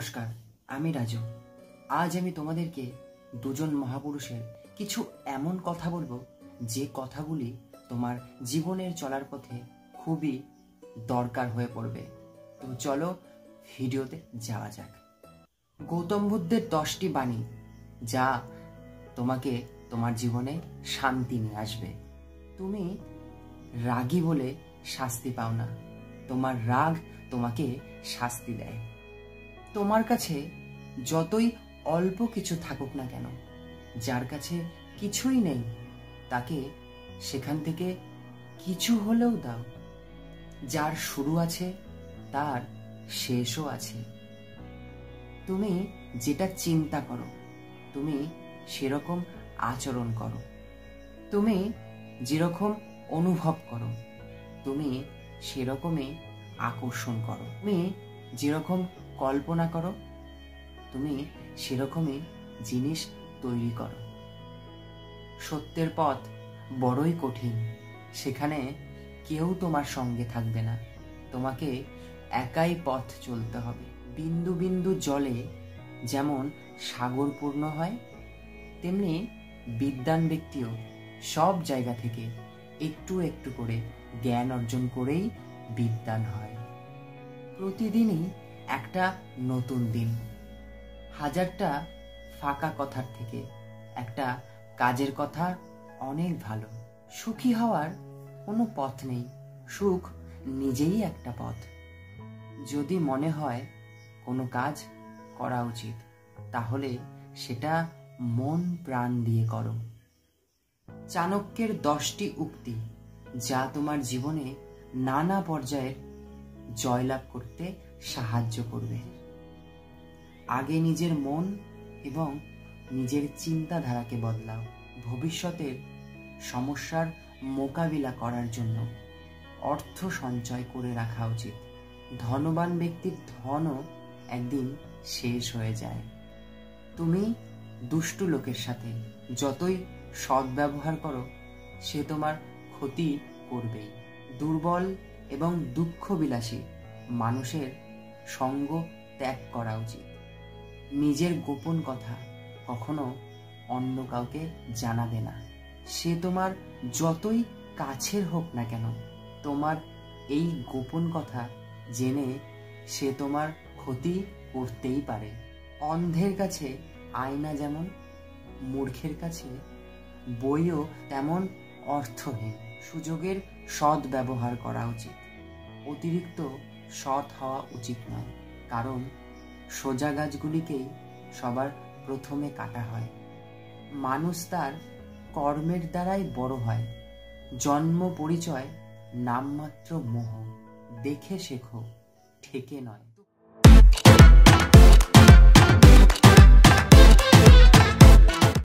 নমস্কার, আমি রাজু। আজ আমি তোমাদেরকে দুজন মহাপুরুষের কিছু এমন কথা বলবো যে কথাগুলি তোমার জীবনের চলার পথে খুবই দরকার হয়ে পড়বে। তো চলো ভিডিওতে যাওয়া যাক। গৌতম বুদ্ধের 10টি বাণী যা তোমাকে তোমার জীবনে শান্তি নিয়ে আসবে। তুমি রাগী বলে শাস্তি পাও না, তোমার রাগ তোমাকে শাস্তি দেয়। তোমার কাছে যতই অল্প কিছু থাকুক না কেন, যার কাছে কিছুই নেই তাকে সেখান থেকে কিছু হলেও দাও। যার শুরু আছে তার শেষও আছে। তুমি যেটা চিন্তা করো তুমি সেরকম আচরণ করো। তুমি যেরকম অনুভব করো তুমি সেরকমই আকর্ষণ করো। তুমি যেরকম কল্পনা করো তুমি সেরকমই জিনিস তৈরি করো। সত্যের পথ বড়ই কঠিন, সেখানে কেউ তোমার সঙ্গে থাকবে না, তোমাকে একাই পথ চলতে হবে। বিন্দু বিন্দু জলে যেমন সাগর পূর্ণ হয়, তেমনি বিদ্বান ব্যক্তিও সব জায়গা থেকে একটু একটু করে জ্ঞান অর্জন করেই বিদ্বান হয়। প্রতিদিনই একটা নতুন দিন। হাজারটা ফাঁকা কথার থেকে একটা কাজের কথা অনেক ভালো। সুখী হওয়ার কোনো পথ নেই, সুখ নিজেই একটা পথ। যদি মনে হয় কোনো কাজ করা উচিত, তাহলে সেটা মন প্রাণ দিয়ে করো। চাণক্যের 10টি উক্তি যা তোমার জীবনে নানা পর্যায়ের জয়লাভ করতে সাহায্য করবে। আগে নিজের মন এবং নিজের চিন্তাধারাকে বদলাও। ভবিষ্যতের সমস্যার মোকাবিলা করার জন্য অর্থ সঞ্চয় করে রাখা উচিত। ধনবান ব্যক্তির ধনও একদিন শেষ হয়ে যায়। তুমি দুষ্টু লোকের সাথে যতই সদ্ব্যবহার করো সে তোমার ক্ষতি করবেই। দুর্বল এবং দুঃখবিলাসী মানুষের সঙ্গ ত্যাগ করা উচিত। নিজের গোপন কথা কখনো অন্য কাউকে জানাবে না। সে তোমার যতই কাছের হোক না কেন, তোমার এই গোপন কথা জেনে সে তোমার ক্ষতি করতেই পারে। অন্ধের কাছে আয়না যেমন, মূর্খের কাছে বইও তেমন অর্থহীন। সুযোগের সৎ ব্যবহার করা উচিত। অতিরিক্ত সৎ হওয়া উচিত নয়, কারণ সোজা গাছগুলিকেই সবার প্রথমে কাটা হয়। মানুষ তার কর্মের দ্বারাই বড় হয়। জন্ম পরিচয় নামমাত্র মোহ, দেখে শেখো, ঠেকে নয়।